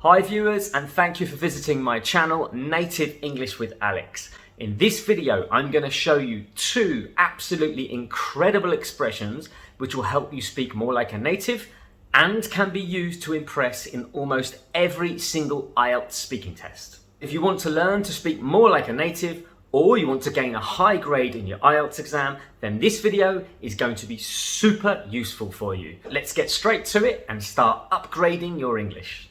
Hi viewers, and thank you for visiting my channel, Native English with Alex. In this video, I'm going to show you two absolutely incredible expressions which will help you speak more like a native and can be used to impress in almost every single IELTS speaking test. If you want to learn to speak more like a native, or you want to gain a high grade in your IELTS exam, then this video is going to be super useful for you. Let's get straight to it and start upgrading your English.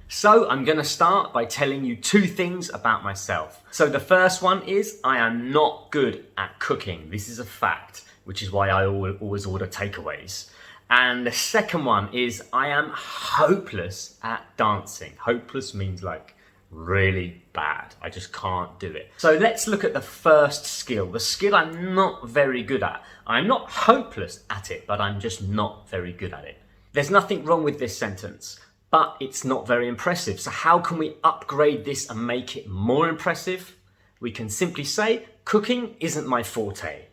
So I'm going to start by telling you two things about myself. So the first one is I am not good at cooking. This is a fact, which is why I always order takeaways. And the second one is I am hopeless at dancing. Hopeless means like really bad. I just can't do it. So let's look at the first skill, the skill I'm not very good at. I'm not hopeless at it, but I'm just not very good at it. There's nothing wrong with this sentence, but it's not very impressive. So how can we upgrade this and make it more impressive? We can simply say, cooking isn't my forte.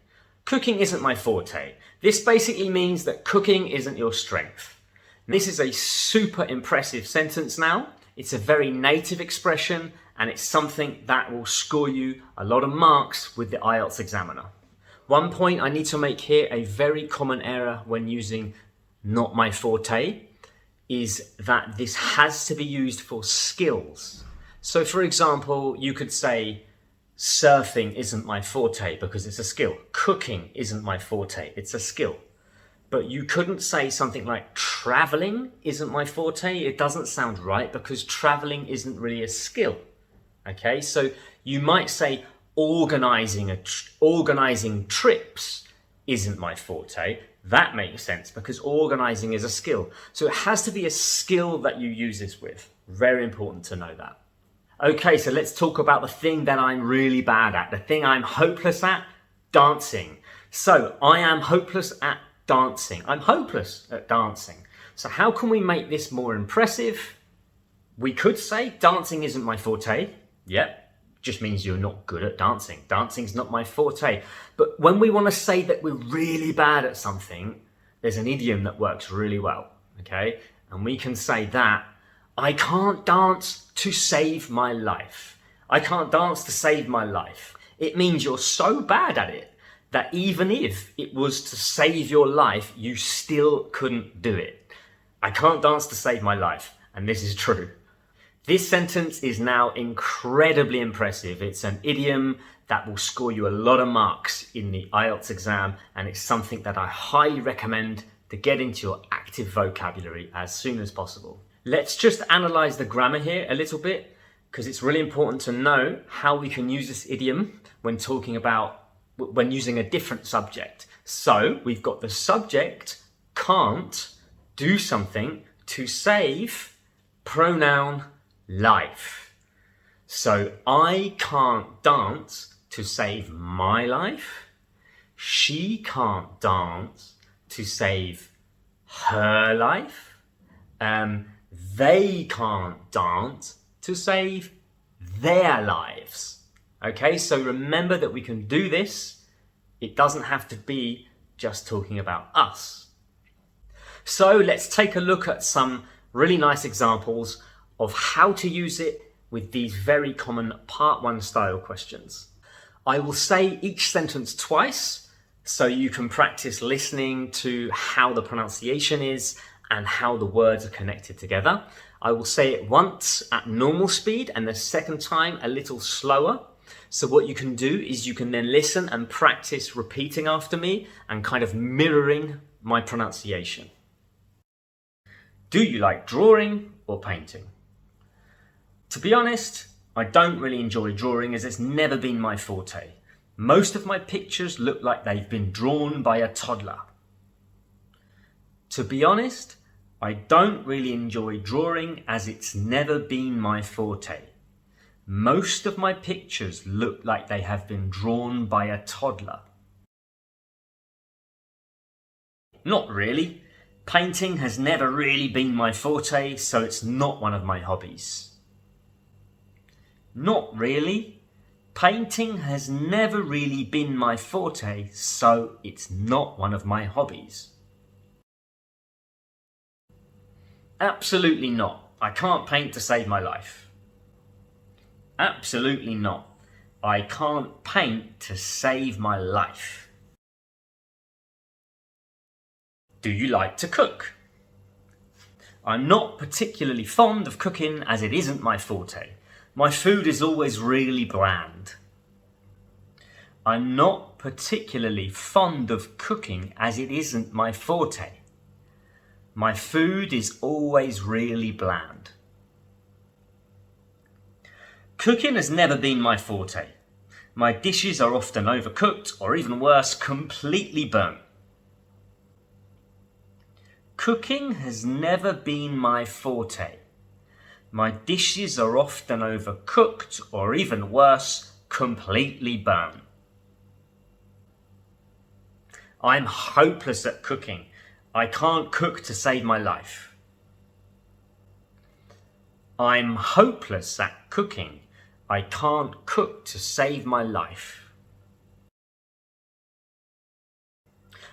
Cooking isn't my forte. This basically means that cooking isn't your strength. This is a super impressive sentence now. It's a very native expression, and it's something that will score you a lot of marks with the IELTS examiner. One point I need to make here, a very common error when using not my forte, is that this has to be used for skills. So for example, you could say, surfing isn't my forte because it's a skill. Cooking isn't my forte, it's a skill. But you couldn't say something like traveling isn't my forte. It doesn't sound right because traveling isn't really a skill. Okay, so you might say organizing trips isn't my forte. That makes sense because organizing is a skill. So it has to be a skill that you use this with. Very important to know that. Okay, so let's talk about the thing that I'm really bad at. The thing I'm hopeless at, dancing. So I am hopeless at dancing. I'm hopeless at dancing. So how can we make this more impressive? We could say dancing isn't my forte. Yep. Just means you're not good at dancing. Dancing's not my forte. But when we want to say that we're really bad at something, there's an idiom that works really well, okay? And we can say that, I can't dance to save my life. I can't dance to save my life. It means you're so bad at it that even if it was to save your life, you still couldn't do it. I can't dance to save my life. And this is true. This sentence is now incredibly impressive. It's an idiom that will score you a lot of marks in the IELTS exam, and it's something that I highly recommend to get into your active vocabulary as soon as possible. Let's just analyze the grammar here a little bit, because it's really important to know how we can use this idiom when using a different subject. So we've got the subject can't do something to save pronoun life. So I can't dance to save my life. She can't dance to save her life. They can't dance to save their lives. Okay, so remember that we can do this. It doesn't have to be just talking about us. So let's take a look at some really nice examples of how to use it with these very common part 1 style questions. I will say each sentence twice so you can practice listening to how the pronunciation is and how the words are connected together. I will say it once at normal speed and the second time a little slower. So what you can do is you can then listen and practice repeating after me and kind of mirroring my pronunciation. Do you like drawing or painting? To be honest, I don't really enjoy drawing as it's never been my forte. Most of my pictures look like they've been drawn by a toddler. To be honest, I don't really enjoy drawing as it's never been my forte. Most of my pictures look like they have been drawn by a toddler. Not really. Painting has never really been my forte, so it's not one of my hobbies. Not really. Painting has never really been my forte, so it's not one of my hobbies. Absolutely not. I can't paint to save my life. Absolutely not. I can't paint to save my life. Do you like to cook? I'm not particularly fond of cooking as it isn't my forte. My food is always really bland. I'm not particularly fond of cooking as it isn't my forte. My food is always really bland. Cooking has never been my forte. My dishes are often overcooked or even worse, completely burnt. Cooking has never been my forte. My dishes are often overcooked or even worse, completely burnt. I'm hopeless at cooking. I can't cook to save my life. I'm hopeless at cooking. I can't cook to save my life.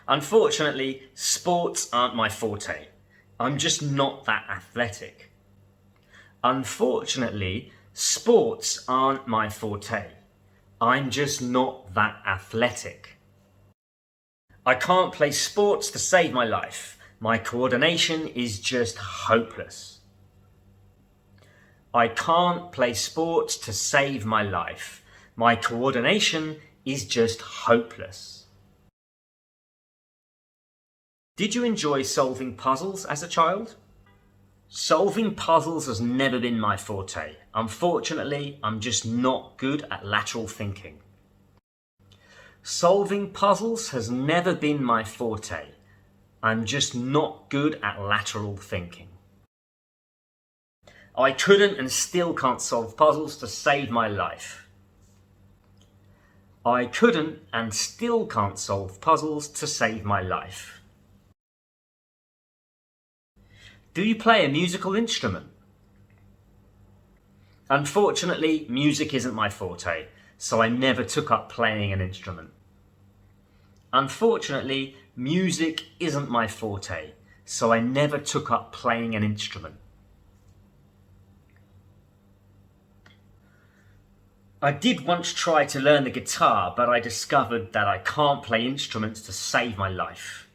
Unfortunately, sports aren't my forte. I'm just not that athletic. Unfortunately, sports aren't my forte. I'm just not that athletic. I can't play sports to save my life. My coordination is just hopeless. I can't play sports to save my life. My coordination is just hopeless. Did you enjoy solving puzzles as a child? Solving puzzles has never been my forte. Unfortunately, I'm just not good at lateral thinking. Solving puzzles has never been my forte. I'm just not good at lateral thinking. I couldn't and still can't solve puzzles to save my life. I couldn't and still can't solve puzzles to save my life. Do you play a musical instrument? Unfortunately, music isn't my forte, so I never took up playing an instrument. Unfortunately, music isn't my forte, so I never took up playing an instrument. I did once try to learn the guitar, but I discovered that I can't play instruments to save my life.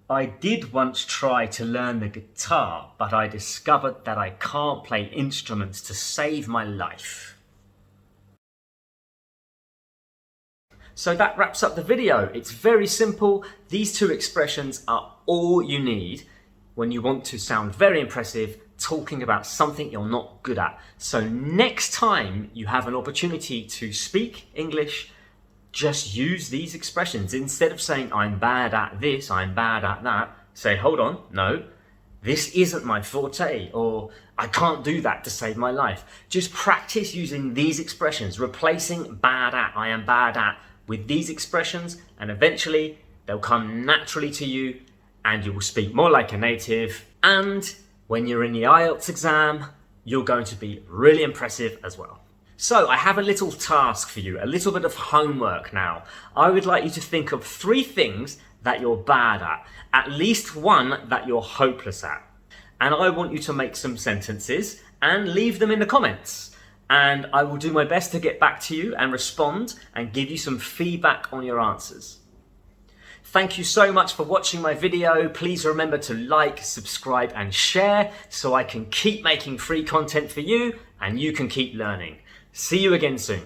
I did once try to learn the guitar, but I discovered that I can't play instruments to save my life. So that wraps up the video. It's very simple. These two expressions are all you need when you want to sound very impressive talking about something you're not good at. So next time you have an opportunity to speak English, just use these expressions. Instead of saying, I'm bad at this, I'm bad at that, say, hold on, no, this isn't my forte, or I can't do that to save my life. Just practice using these expressions, replacing bad at, I am bad at, with these expressions, and eventually they'll come naturally to you and you will speak more like a native. And when you're in the IELTS exam, you're going to be really impressive as well. So I have a little task for you, a little bit of homework now. I would like you to think of 3 things that you're bad at least one that you're hopeless at. And I want you to make some sentences and leave them in the comments. And I will do my best to get back to you and respond and give you some feedback on your answers. Thank you so much for watching my video. Please remember to like, subscribe and share so I can keep making free content for you and you can keep learning. See you again soon.